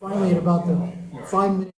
Finally, at about the 5 minute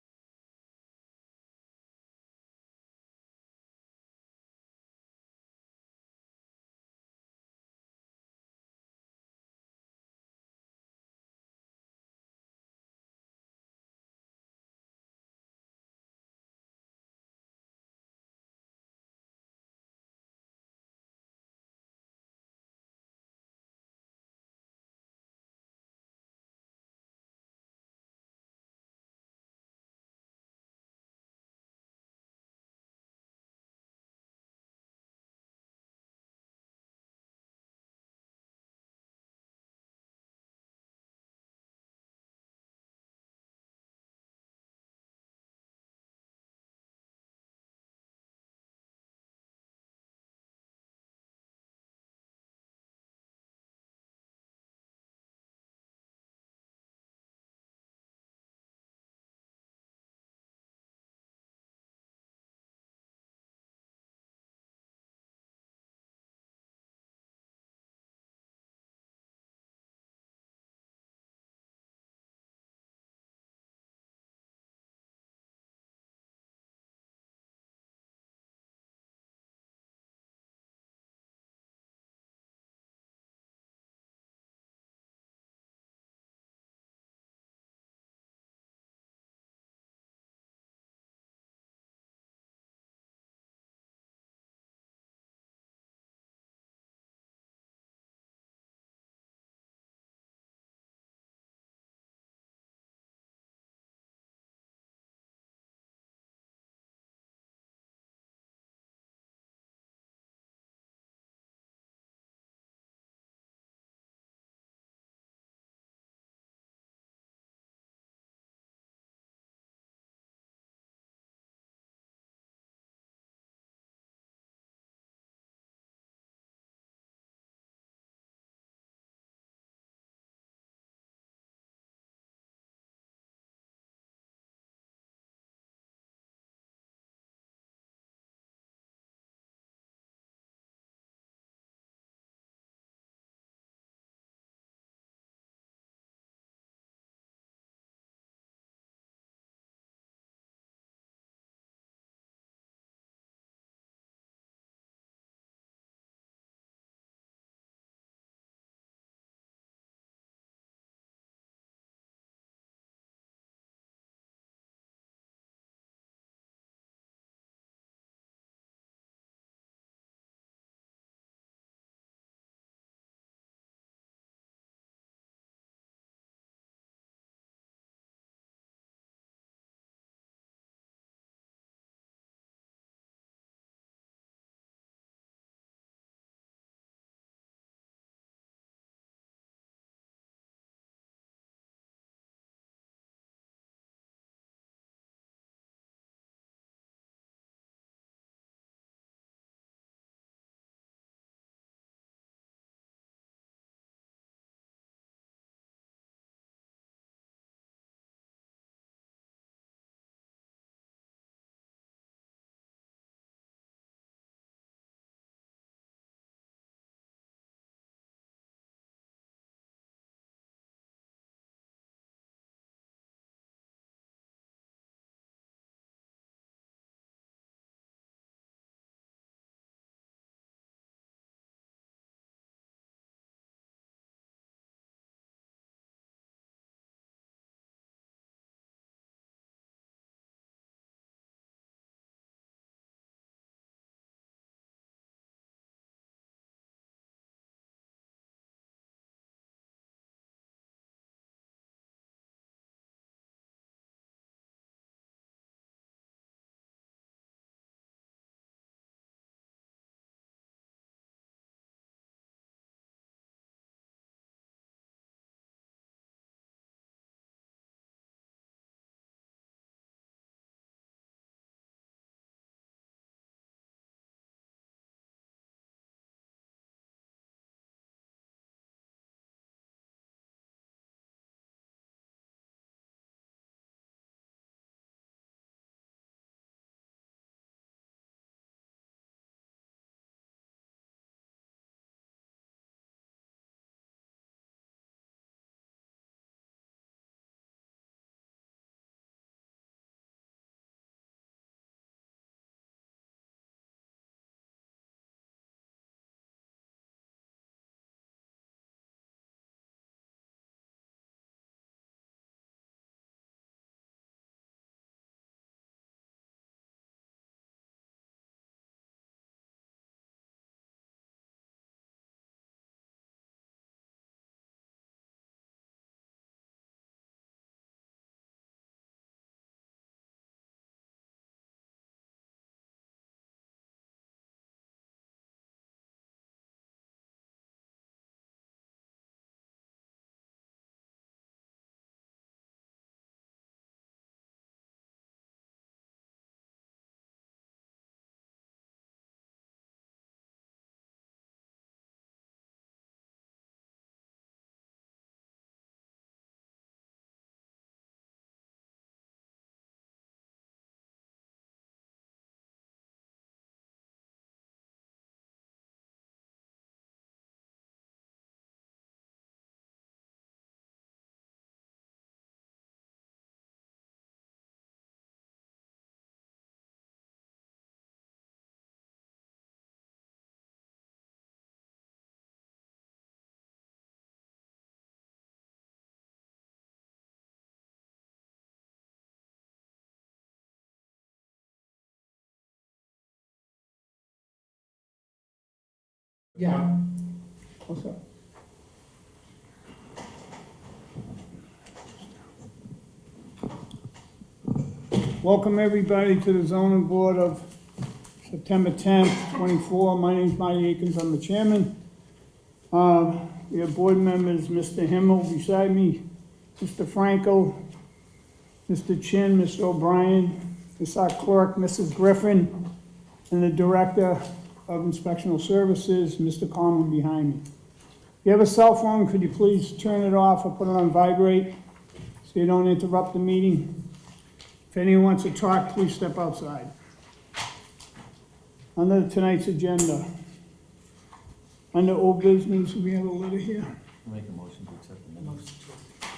Yeah, What's up? Welcome, everybody, to the zoning board of September 10th, 24. My name's Marty Akins, I'm the chairman. We have board members, Mr. Himmel beside me, Mr. Franco, Mr. Chin, Mr. O'Brien, Ms. our clerk, Mrs. Griffin, and the director of inspectional services, Mr. Conlon behind me. If you have a cell phone, could you please turn it off or put it on vibrate so you don't interrupt the meeting? If anyone wants to talk, please step outside. Under tonight's agenda, under old business, we have a letter here. Make a motion to accept the minutes.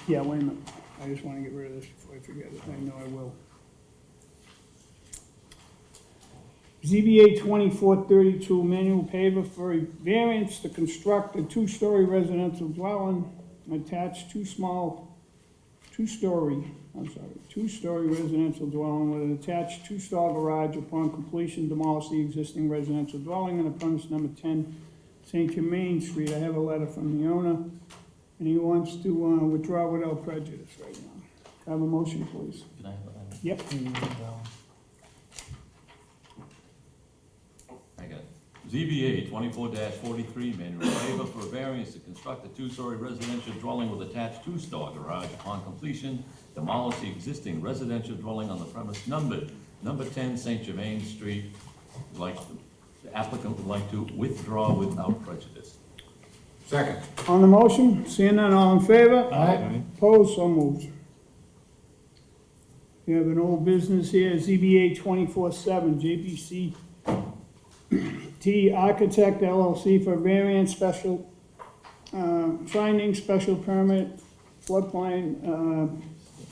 Yeah, wait a minute. I just want to get rid of this before I forget it. I know I will. ZBA 2432, manual paver for a variance to construct a two-story residential dwelling, attached two-story residential dwelling with an attached two-stall garage. Upon completion, demolish the existing residential dwelling on the premise number 10 St. Germain Street. I have a letter from the owner, and he wants to withdraw without prejudice right now. Can I have a motion, please? Can I have that? Yep. I got it. ZBA 24-43, manual waiver for a variance to construct a two-story residential dwelling with attached two-stall garage. Upon completion, demolish the existing residential dwelling on the premise number 10 St. Germain Street. The applicant would like to withdraw without prejudice. Second. On the motion, seeing none, all in favor? Aye. Opposed, so moved. We have an old business here, ZBA 24/7, JBC T Architect LLC for variance special, finding special permit, floodplain,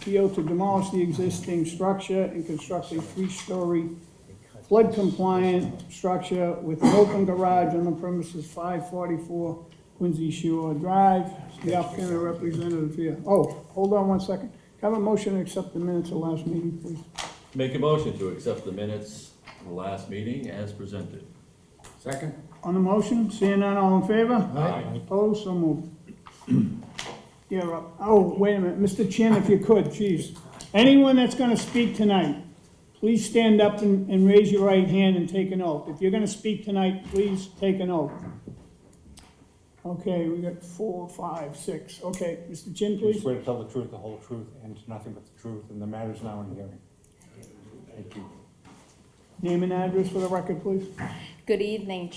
PO to demolish the existing structure and construct a three-story flood compliant structure with an open garage on the premises 544 Quincy Shore Drive. The applicant or representative here. Oh, hold on one second. Can I have a motion to accept the minutes of last meeting, please? Make a motion to accept the minutes of the last meeting as presented. Second. On the motion, seeing none, all in favor? Aye. Opposed, so moved. You're up. Oh, wait a minute, Mr. Chin, if you could, geez. Anyone that's gonna speak tonight, please stand up and raise your right hand and take an oath. If you're gonna speak tonight, please take an oath. Okay, we got 4, 5, 6. Okay, Mr. Chin, I please. swear to tell the truth, the whole truth, and nothing but the truth, and the matter is now in hearing. Thank you. Name and address for the record, please. Good evening,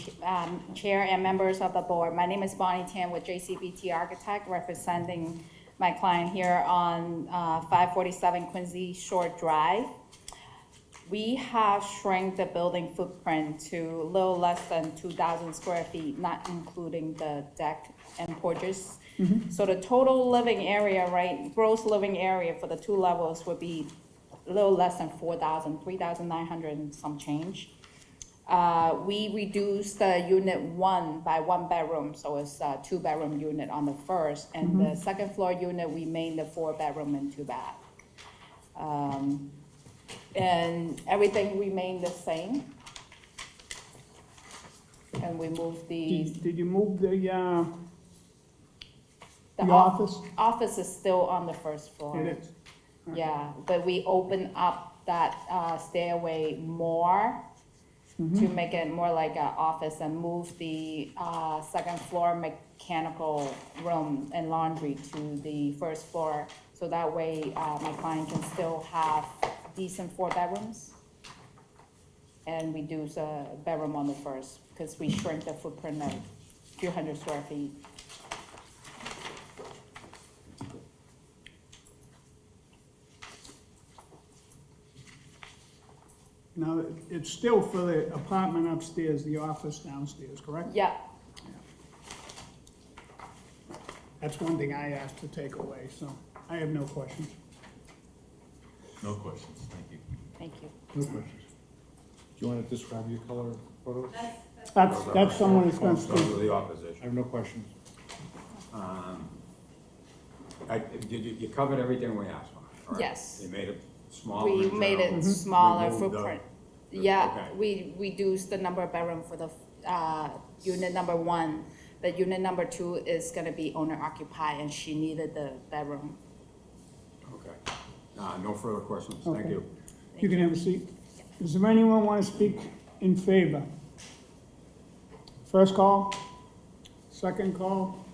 Chair and members of the board. My name is Bonnie Tan with JCBT Architect, representing my client here on 547 Quincy Shore Drive. We have shrank the building footprint to a little less than 2,000 square feet, not including the deck and porches. So the total living area, right, gross living area for the two levels would be a little less than 4,000, 3,900 and some change. We reduced the unit 1 by 1 bedroom, so it's a 2-bedroom unit on the first, and the second floor unit, we made the 4-bedroom and 2-bath. And everything remained the same. And we moved Did you move the the office? Office is still on the first floor. It is. Yeah, but we opened up that stairway more to make it more like an office and move the second floor mechanical room and laundry to the first floor. So that way my client can still have decent 4 bedrooms and reduce a bedroom on the first because we shrink the footprint of a few hundred square feet. Now, it's still for the apartment upstairs, the office downstairs, correct? Yeah, That's one thing I asked to take away, so I have no questions. No questions, thank you. thank you. No questions. Do you want to describe your color photos? That's someone who's gonna Those speak. are the I opposition. have no questions. You covered everything we asked for, correct? Yes. You made it smaller. We in made general. it smaller Removed the- footprint. Yeah, Okay. we reduced the number of bedroom for the unit number 1, but unit number 2 is gonna be owner occupied, and she needed the bedroom. Okay. No further questions, Okay. thank you. You can have a seat. Does there anyone want to speak in favor? First call, second call,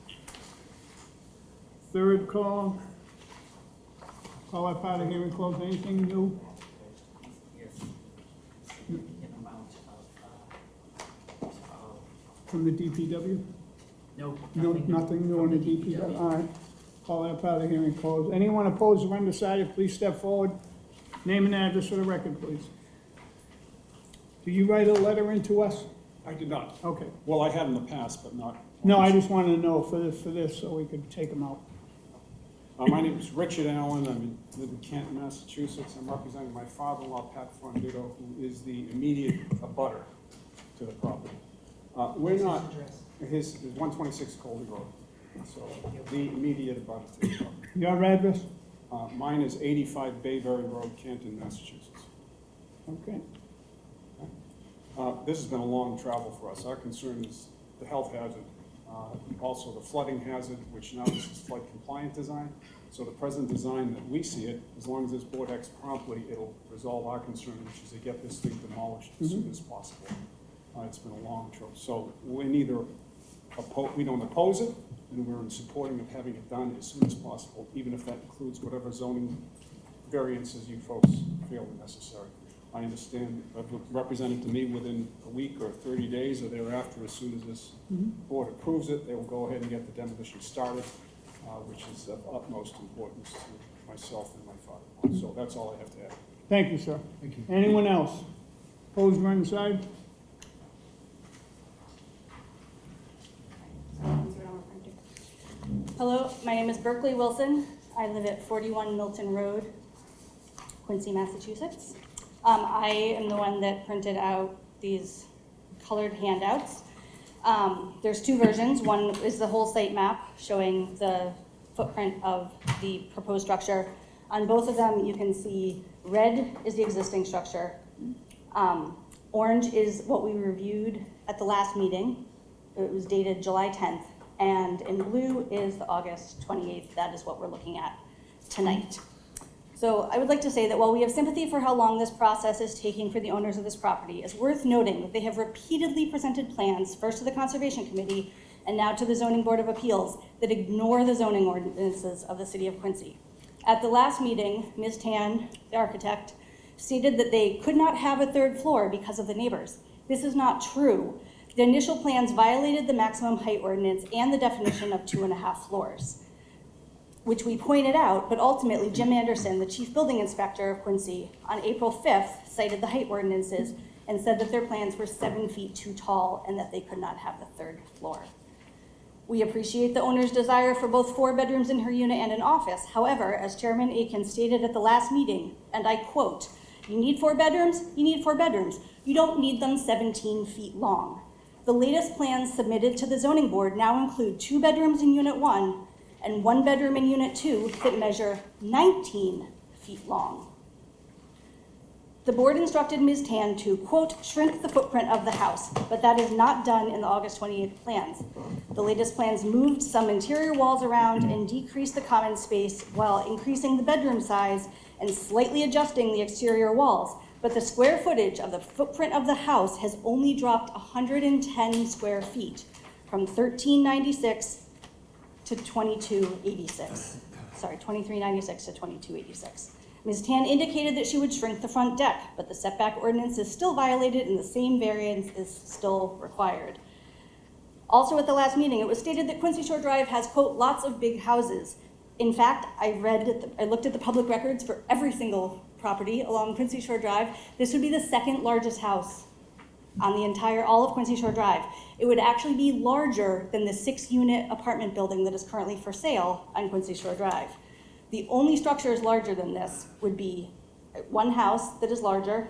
third call. Call that part of hearing closed. Anything new? From the DPW? No, No, nothing. nothing new on the DPW? All right. Call that part of the hearing closed. Anyone opposed or undecided, please step forward. Name and address for the record, please. Did you write a letter in to us? I did not. Okay. Well, I have in the past, but not. No, I just wanted to know for this, so we could take them out. My name is Richard Allen. I live in Canton, Massachusetts. I'm representing my father-in-law, Pat Fondito, who is the immediate abutter to the property. We're not, his 126 Colby Road, so the immediate abutter to the property. Your address? Mine is 85 Bayberry Road, Canton, Massachusetts. Okay. This has been a long travel for us. Our concern is the health hazard, also the flooding hazard, which now this is flood compliant design. So the present design that we see it, as long as this board acts promptly, it'll resolve our concern, which is to get this thing demolished as soon as possible. It's been a long trip. So we're neither, we don't oppose it, and we're in supporting of having it done as soon as possible, even if that includes whatever zoning variances you folks feel are necessary. I understand, represented to me within a week or 30 days or thereafter, as soon as this board approves it, they will go ahead and get the demolition started, which is of utmost importance to myself and my father. So that's all I have to add. Thank you, sir. Thank you. Anyone else? Opposed or undecided? Hello, my name is Berkeley Wilson. I live at 41 Milton Road, Quincy, Massachusetts. I am the one that printed out these colored handouts. There's two versions. One is the whole site map showing the footprint of the proposed structure. On both of them, you can see red is the existing structure. Orange is what we reviewed at the last meeting. It was dated July 10th. And in blue is the August 28th. That is what we're looking at tonight. So I would like to say that while we have sympathy for how long this process is taking for the owners of this property, it's worth noting that they have repeatedly presented plans, first to the Conservation Committee and now to the Zoning Board of Appeals, that ignore the zoning ordinances of the city of Quincy. At the last meeting, Ms. Tan, the architect, stated that they could not have a third floor because of the neighbors. This is not true. The initial plans violated the maximum height ordinance and the definition of 2.5 floors, which we pointed out, but ultimately Jim Anderson, the chief building inspector of Quincy, on April 5th cited the height ordinances and said that their plans were 7 feet too tall and that they could not have the third floor. We appreciate the owner's desire for both 4 bedrooms in her unit and an office. However, as Chairman Aiken stated at the last meeting, and I quote, "You need 4 bedrooms? You need 4 bedrooms. You don't need them 17 feet long." The latest plans submitted to the zoning board now include 2 bedrooms in unit 1 and 1 bedroom in unit 2 that measure 19 feet long. The board instructed Ms. Tan to, quote, "shrink the footprint of the house," but that is not done in the August 28th plans. The latest plans moved some interior walls around and decreased the common space while increasing the bedroom size and slightly adjusting the exterior walls. But the square footage of the footprint of the house has only dropped 110 square feet from 1396 to 2286. Sorry, 2396 to 2286. Ms. Tan indicated that she would shrink the front deck, but the setback ordinance is still violated and the same variance is still required. Also at the last meeting, it was stated that Quincy Shore Drive has, quote, "lots of big houses." In fact, I looked at the public records for every single property along Quincy Shore Drive. This would be the second largest house on the entire, all of Quincy Shore Drive. It would actually be larger than the 6-unit apartment building that is currently for sale on Quincy Shore Drive. The only structures larger than this would be one house that is larger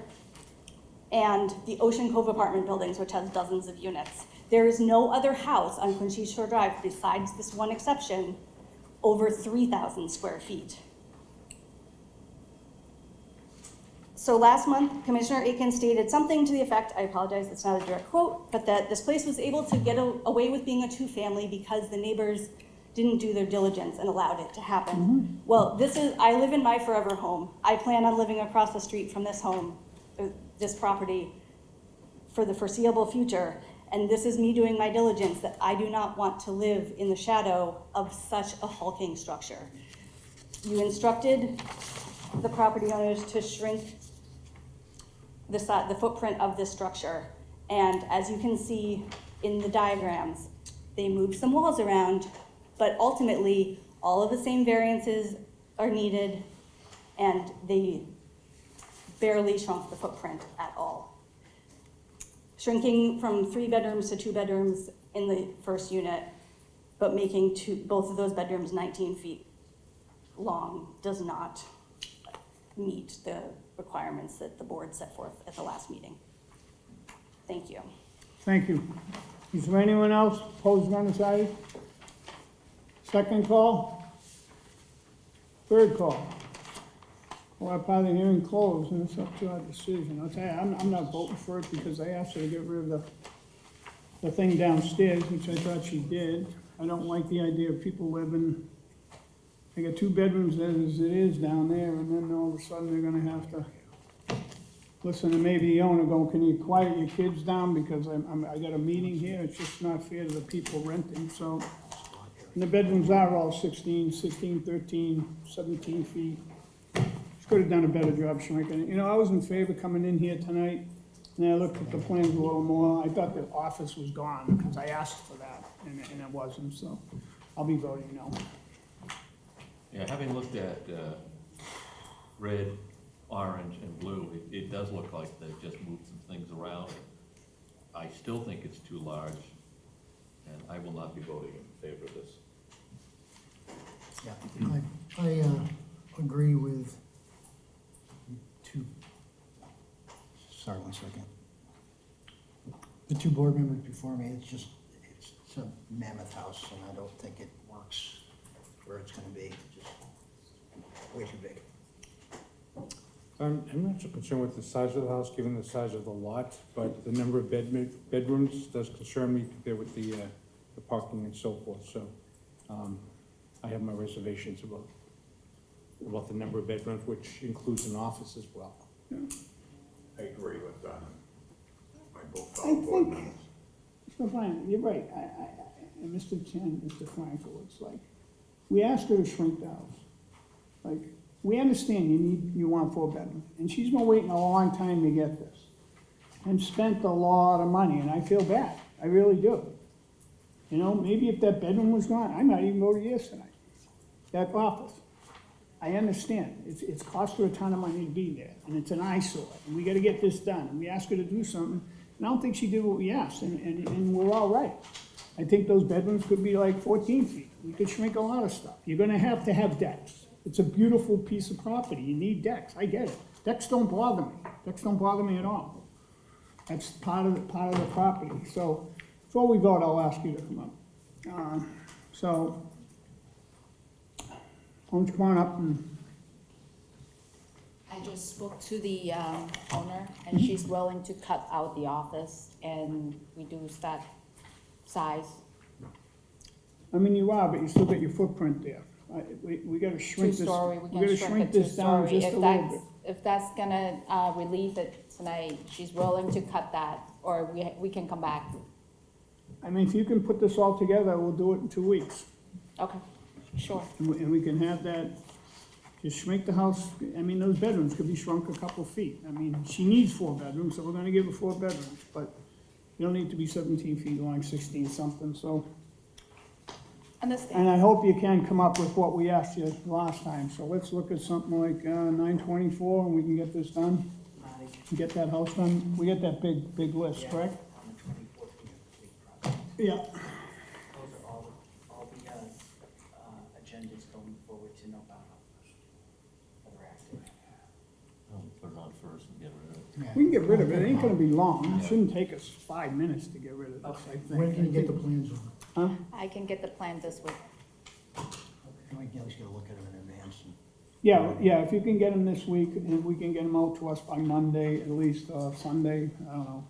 and the Ocean Cove apartment buildings, which has dozens of units. There is no other house on Quincy Shore Drive, besides this one exception, over 3,000 square feet. So last month, Commissioner Aiken stated something to the effect, I apologize, that's not a direct quote, but that this place was able to get away with being a two-family because the neighbors didn't do their diligence and allowed it to happen. Well, I live in my forever home. I plan on living across the street from this home, this property, for the foreseeable future. And this is me doing my diligence, that I do not want to live in the shadow of such a hulking structure. You instructed the property owners to shrink the footprint of this structure. And as you can see in the diagrams, they moved some walls around, but ultimately, all of the same variances are needed, and they barely shrunk the footprint at all. Shrinking from 3 bedrooms to 2 bedrooms in the first unit, but making both of those bedrooms 19 feet long does not meet the requirements that the board set forth at the last meeting. Thank you. Thank you. Is there anyone else opposed or undecided? Second call? Third call? Well, I probably hearing closed, and it's up to our decision. I'll tell you, I'm not voting for it because I asked her to get rid of the thing downstairs, which I thought she did. I don't like the idea of people living, they got 2 bedrooms as it is down there, and then all of a sudden they're gonna have to listen to maybe the owner go, can you quiet your kids down because I got a meeting here? It's just not fair to the people renting, so. And the bedrooms are all 16, 13, 17 feet. Could have done a better job shrinking it. You know, I was in favor coming in here tonight, and I looked at the plans a little more. I thought the office was gone, because I asked for that, and it wasn't, so I'll be voting no. Yeah, having looked at red, orange, and blue, it does look like they've just moved some things around. I still think it's too large, and I will not be voting in favor of this. Yeah, I agree with sorry, 1 second. The 2 board members before me, it's a mammoth house, and I don't think it works where it's gonna be, it's just way too big. I'm not so concerned with the size of the house, given the size of the lot, but the number of bedrooms does concern me compared with the parking and so forth, so, I have my reservations about the number of bedrooms, which includes an office as well. I agree with that. I both I board think, members. Mr. Bryan, you're right, and Mr. Chen, Mr. Frankel, it's like, we asked her to shrink the house. Like, we understand you want 4 bedrooms, and she's been waiting a long time to get this, and spent a lot of money, and I feel bad, I really do. You know, maybe if that bedroom was gone, I might even go to yours tonight, that office. I understand, it's cost her a ton of money to be there, and it's an eyesore, and we gotta get this done, and we asked her to do something, and I don't think she did what we asked, and we're all right. I think those bedrooms could be like 14 feet, we could shrink a lot of stuff. You're gonna have to have decks. It's a beautiful piece of property, you need decks, I get it. Decks don't bother me at all. That's part of the property, so before we vote, I'll ask you to come up. So, why don't you come on up and, I just spoke to the owner, and she's willing to cut out the office and reduce that size. I mean, you are, but you still got your footprint there. We gotta shrink this, Two-story, we gotta shrink this down two-story. just a little bit. If that's gonna relieve it tonight, she's willing to cut that, or we can come back. I mean, if you can put this all together, we'll do it in 2 weeks. Okay, sure. And we can have that, just shrink the house, I mean, those bedrooms could be shrunk a couple feet. I mean, she needs 4 bedrooms, so we're gonna give her 4 bedrooms, but you don't need to be 17 feet long, 16 something, so. Understand. And I hope you can come up with what we asked you last time, so let's look at something like 924, and we can get this done. Get that house done, we get that big list, correct? On the 24th, complete project. Yeah. Those are all the agendas going forward to November. Other active. I'll put it on first and get rid of it. We can get rid of it, it ain't gonna be long, it shouldn't take us 5 minutes to get rid of this, I think. When can you get the plans over? Huh? I can get the plan this week. And we can at least get a look at them in advance. Yeah, if you can get them this week, and we can get them out to us by Monday, at least, Sunday, I don't know.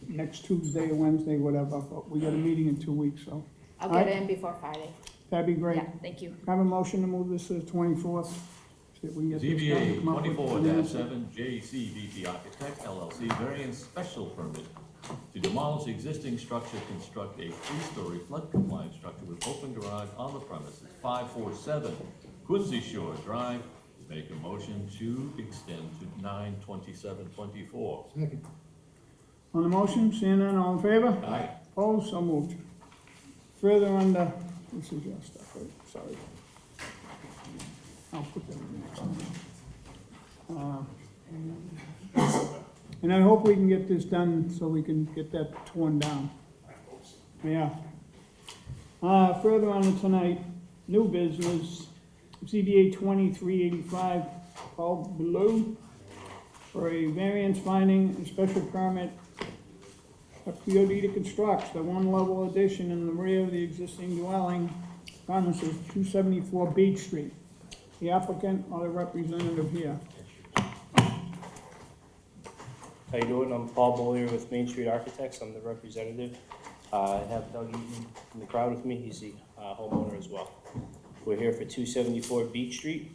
Next Tuesday or Wednesday, whatever, but we got a meeting in 2 weeks, so, I'll get it in before Friday. that'd be great. Yeah, thank you. Have a motion to move this to the 24th. See if we can get this done. ZBA Come up with 24-7, JCBT Architect LLC, variance special permit to demolish existing structure, construct a 3-story flood compliant structure with open garage on the premises, 547 Quincy Shore Drive. Make a motion to extend to 9/27/24. Second. On the motion, seeing none, all in favor? Aye. Opposed, so moved. Further on the, this is your stuff, right? Sorry. I'll put that in the next one. And I hope we can get this done so we can get that torn down. Yeah. Further on to tonight, new business, ZBA 2385, Paul Blue, for a variance finding and special permit, a POD to construct the one-level addition in the rear of the existing dwelling, premises 274 Beach Street. The applicant or the representative here. How you doing? I'm Paul Bollier with Main Street Architects. I'm the representative. I have Doug Eaton in the crowd with me. He's the homeowner as well. We're here for 274 Beach Street.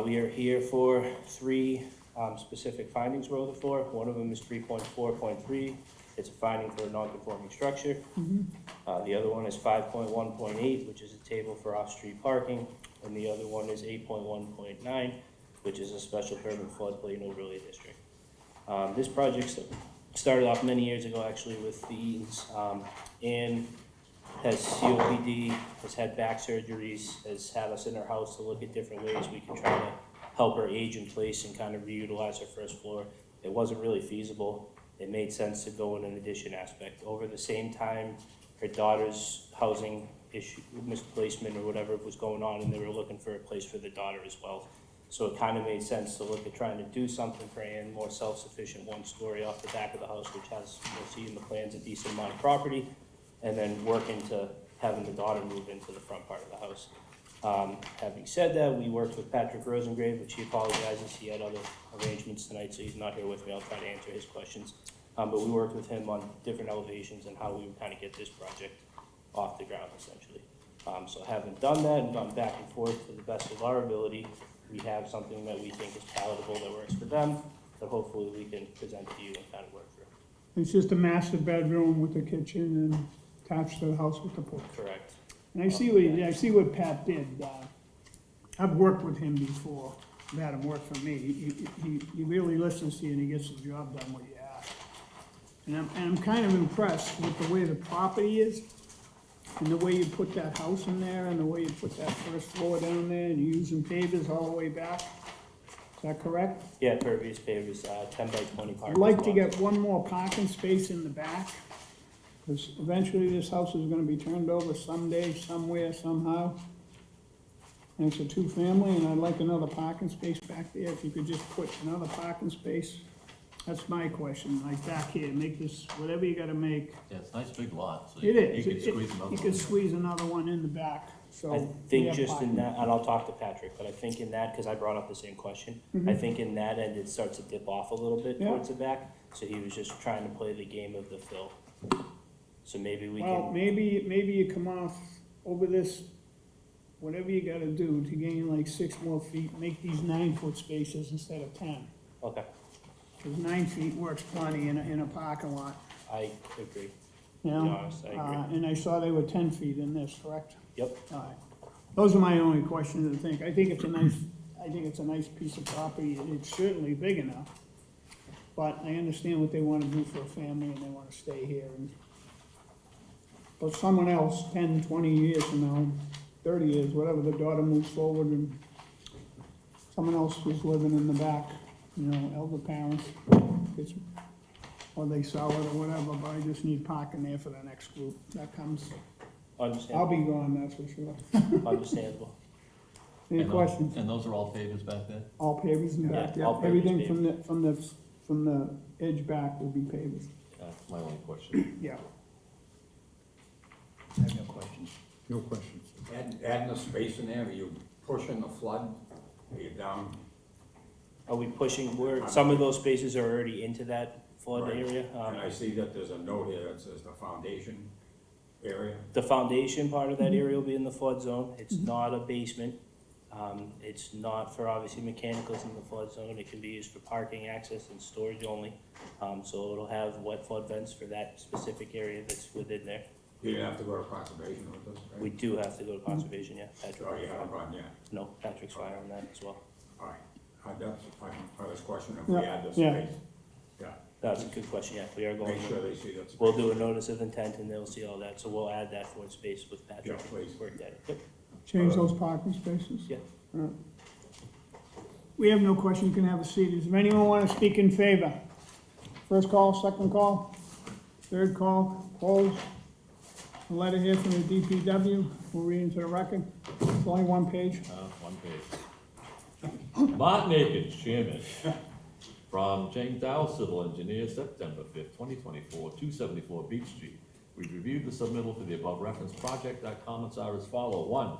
We are here for 3 specific findings we're looking for. One of them is 3.4.3. It's a finding for a non-conforming structure. The other one is 5.1.8, which is a table for off-street parking. And the other one is 8.1.9, which is a special permit floodplain overlay district. This project started off many years ago, actually, with the Eatons. Ann has COPD, has had back surgeries, has had us in her house to look at different ways we can try to help her age in place and kind of reutilize her first floor. It wasn't really feasible. It made sense to go in an addition aspect. Over the same time, her daughter's housing issue, misplacement or whatever was going on, and they were looking for a place for the daughter as well. So it kind of made sense to look at trying to do something for Ann, more self-sufficient, 1-story off the back of the house, which has, you'll see in the plans, a decent amount of property, and then work into having the daughter move into the front part of the house. Having said that, we worked with Patrick Rosengrave, which he apologizes, he had other arrangements tonight, so he's not here with me. I'll try to answer his questions. But we worked with him on different elevations and how we would kind of get this project off the ground, essentially. So having done that and gone back and forth to the best of our ability, we have something that we think is palatable, that works for them, that hopefully we can present to you and kind of work through. It's just a master bedroom with a kitchen and attached to the house with the porch. Correct. And I see what Pat did. I've worked with him before, I've had him work for me. He really listens to you and he gets the job done what you ask. And I'm kind of impressed with the way the property is, and the way you put that house in there, and the way you put that first floor down there, and you're using pavers all the way back. Is that correct? Yeah, pervious pavers, 10 by 20 parking I'd like to spots. get one more parking space in the back, because eventually this house is gonna be turned over someday, somewhere, somehow. And it's a 2-family, and I'd like another parking space back there. If you could just put another parking space. That's my question, like back here, make this, whatever you gotta make. Yeah, it's a nice big lot, so It is. you could squeeze another You one. could squeeze another one in the back, so. I we think have just in parking. that, and I'll talk to Patrick, but I think in that, because I brought up the same question, I think in that end, it starts to dip off a little bit Yeah. towards the back, so he was just trying to play the game of the fill. So maybe we Well, can, maybe you come off over this, whatever you gotta do to gain like 6 more feet, make these 9-foot spaces instead of 10. okay, Cause 9 feet works plenty in a parking lot, I agree. you know? To be honest, I agree. And I saw they were 10 feet in this, correct? Yep, All right. Those are my only questions, I think. I think it's a nice piece of property. It's certainly big enough. But I understand what they wanna do for a family and they wanna stay here and. But someone else, 10, 20 years from now, 30 years, whatever, the daughter moves forward and someone else was living in the back, you know, elder parents, it's, or they sell it or whatever, but I just need parking there for the next group that comes. I'll understandable, be gone, that's for sure. understandable. Any And those- questions? And those are all pavers back there? All pavers in the back, Yeah, yeah. all pavers, Everything from the edge back will be pavers, That's my only question. yeah. I have no questions. No questions. Adding the space in there, are you pushing the flood? Are you down? Are we pushing, some of those spaces are already into that flood Right. area. And I see that there's a note here that says the foundation area. The foundation part of that area will be in the flood zone. It's not a basement. It's not for obviously mechanicals in the flood zone. It can be used for parking access and storage only. So it'll have wet flood vents for that specific area that's within there. You didn't have to go to conservation with this, right? We do have to go to conservation, yeah. Patrick. Oh, you haven't gone yet? No, Patrick's fine on that as well. All right. That's my first question, if we Yeah, add this yeah. space. Yeah, That's a good question, yeah. We are going, make sure they see that. we'll do a notice of intent and they'll see all that. So we'll add that fourth space with Patrick. Yeah, please. Work that. Yep. Change those parking spaces? Yeah. Alright. We have no question, you can have a seat. Does anyone want to speak in favor? First call, second call, third call, closed. A letter here from the DPW, we'll read into the record. It's only one page. One page. Martin Akins, Chairman, from James Dow Civil Engineer, September 5th, 2024, 274 Beach Street. We've reviewed the submittal for the above referenced project. Our comments are as follow. 1,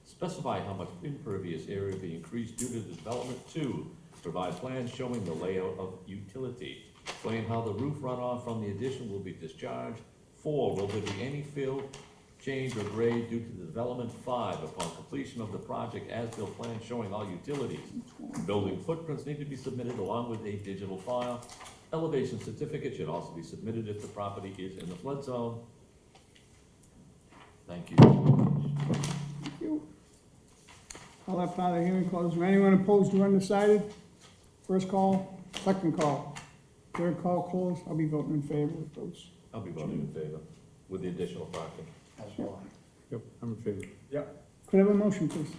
specify how much impervious area will be increased due to the development. 2, provide plans showing the layout of utility. Explain how the roof runoff from the addition will be discharged. 4, will there be any fill, change, or grade due to the development? 5, upon completion of the project, as-built plan showing all utilities. Building footprints need to be submitted along with a digital file. Elevation certificate should also be submitted if the property is in the flood zone. Thank you. Thank you. I'll let part of the hearing closed. Is there anyone opposed or undecided? First call, second call, third call closed. I'll be voting in favor of those. I'll be voting in favor with the additional parking. As well. Yep, I'm in favor. Could I have a motion, please?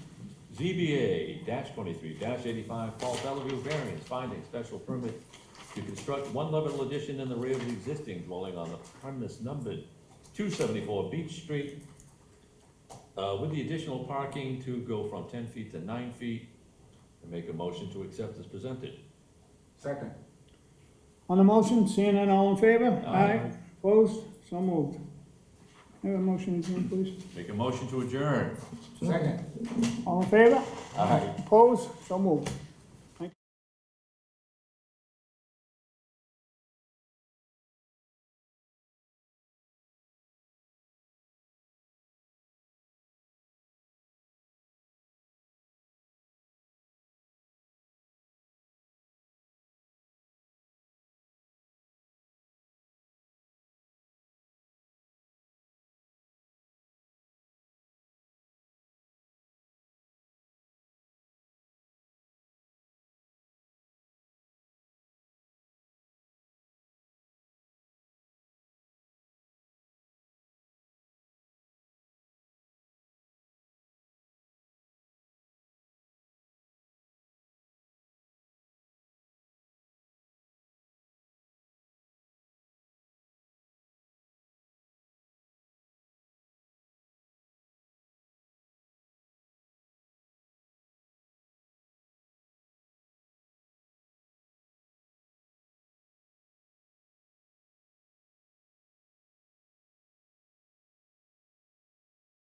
ZBA-23-85, Paul Bellevue variance finding special permit to construct one level addition in the rear of the existing dwelling on the premise numbered 274 Beach Street, with the additional parking to go from 10 feet to 9 feet. I make a motion to accept as presented. Second. On the motion, seeing none, all in favor? Aye. Opposed? So moved. Have a motion again, please. Make a motion to adjourn. Second. All in favor? Aye. Opposed? So moved.